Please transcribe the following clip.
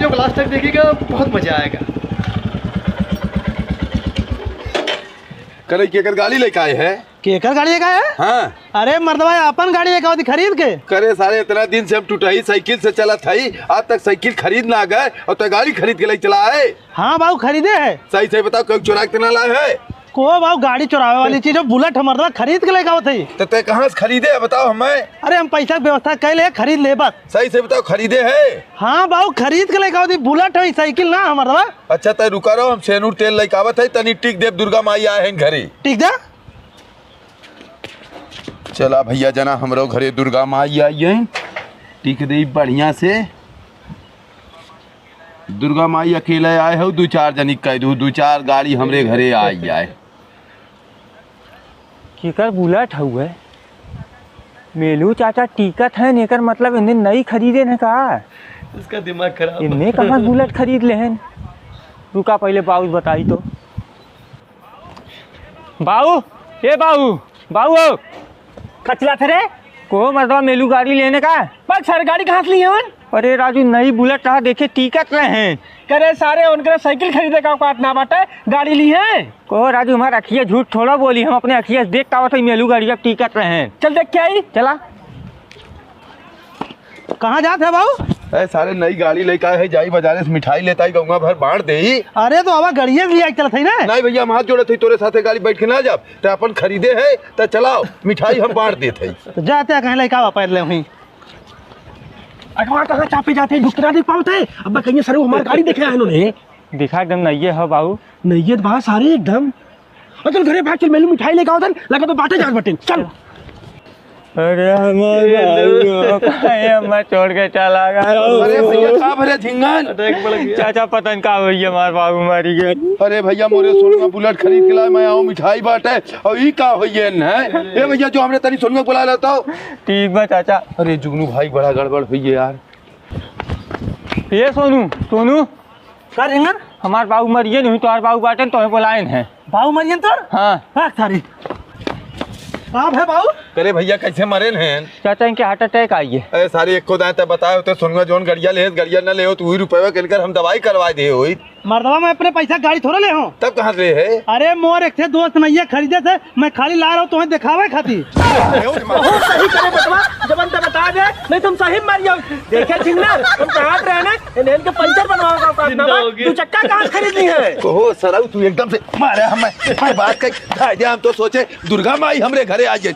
Video को last तक देखिएगा, बहुत मजा आएगा। करे केकर गाड़ी लेके आए है? केकर गाड़ी का है? हाँ। अरे मर्दवा अपन गाड़ी एक आवती खरीद के। करे सारे इतना दिन से हम टूटाई साइकिल से चला था, आज तक साइकिल खरीद ना गए और तो गाड़ी खरीद के लेके चला है। हाँ बाबू खरीदे है। सही सही बताओ, कहीं चुरा के ना लाए है? को बाबू गाड़ी चुरावे वाली चीज बुलेट मर्दवा खरीद के लेके आवत है। तो ते कहाँ से खरीदे है बताओ हमें? अरे हम पैसा की व्यवस्था कर ले, खरीद ले बस। सही से बताओ, खरीदे है? हाँ बाबू खरीद के लेके आवती, बुलेट है साइकिल ना मर्दवा। अच्छा तय रुका रहो, हम सेनूर तेल लेके आवत है, तनी टिक देव दुर्गा माई आए हैं घरे। ठीक है चला भैया जना हमरो घरे दुर्गा माई आई है, टिक दे बढ़िया से। दुर्गा माई अकेले आए हो, दो चार जनी कह दू, दो चार गाड़ी हमरे घरे आई जाए। केकर बुलेट हुए मेलू चाचा टिकट है नेकर, मतलब इन्हें नई खरीदे न का? उसका दिमाग खराब। इन्हें कहाँ बुलेट खरीद ले हैं? रुका पहले बाबू बताई तो। बाबू ये बाबू बाबू कचला थे रे को मर्दवा मेलू गाड़ी लेने का? पर सर गाड़ी कहाँ से ली है? अरे राजू नई बुलेट रहा, देखे टिकट रहे हैं। करे सारे उनके साइकिल खरीदे का औकात ना बाटे, गाड़ी ली है। को राजू हमारा अखिया झूठ थोड़ा बोली, हम अपने अखिया देख का था मेलू गाड़ी जब टिकट रहे हैं। चल देख के आई। चला कहाँ जाते है बाबू? अरे सारे नई गाड़ी लेके आए है, जाई बाजारे से मिठाई लेता ही गंगा भर बांट दे ही। अरे तो अब गड़िया लिया चलत है ना। नहीं भैया हम हाथ जोड़े थे, तोरे साथे गाड़ी बैठ के ना जाब, तो अपन खरीदे है तो चलाओ, मिठाई हम बांट देते हैं। तो जाते हैं कहीं लेके पैर ले वहीं। अगवा कहाँ चापे जाते हैं, ढुकना नहीं पाते। अब कहीं सर हमारी गाड़ी देखे आए इन्होंने। दिखा एकदम नई है बाबू। नहीं ये बात सारे एकदम। और चल घरे भाग, चल मेलू मिठाई लेके आओ, लगा तो बांटे जान बटेन चल। अरे मैं छोड़ के चला गया। अरे भैया कहाँ भरे झिंगन? अटैक पड़ गया। चाचा पतन का हुई हमारे बाबू मारी गए। अरे भैया मोरे सोनुआ बुलेट खरीद के लाए, मैं आऊँ मिठाई बांटे और ये का हुई है न? ये भैया जो हमने तनी सोनुआ बुला लेता हो। ठीक है चाचा। अरे जुगनू भाई बड़ा गड़बड़ हुई है यार। ये सोनू सोनू सर इंगन हमारे बाबू मरिए नहीं, तुम्हारे बाबू बाटे तो बुलाए हैं। बाबू मरियन तो हाँ सारी आप है बाबू? करे भैया कैसे मरे हैं? चाचा इनके हार्ट अटैक आई है। अरे सारी एक को दाएं तब बताए तो सोनुआ जोन गड़िया ले गड़िया न ले हो, तो वही रुपये कहकर हम दवाई करवा दे हुई। मर्दवा मैं अपने पैसा गाड़ी थोड़ा ले हूँ। तब कहाँ से है? अरे मोर एक थे दोस्त नैया खरीदे थे, मैं खाली ला रहा हूँ तुम्हें दिखावे खातिर। बहुत सही करे बतवा, जब अंत बता दे नहीं तुम सही मार जाओ। देखे चिंगनर तुम कहाँ रहे ना, इन्हें के पंचर बनवाओ। तू चक्का कहाँ खरीद ली है? ओहो सराउ तू एकदम से मारे हमें बात कर, हम तो सोचे दुर्गा माई हमरे घरे आ जाए।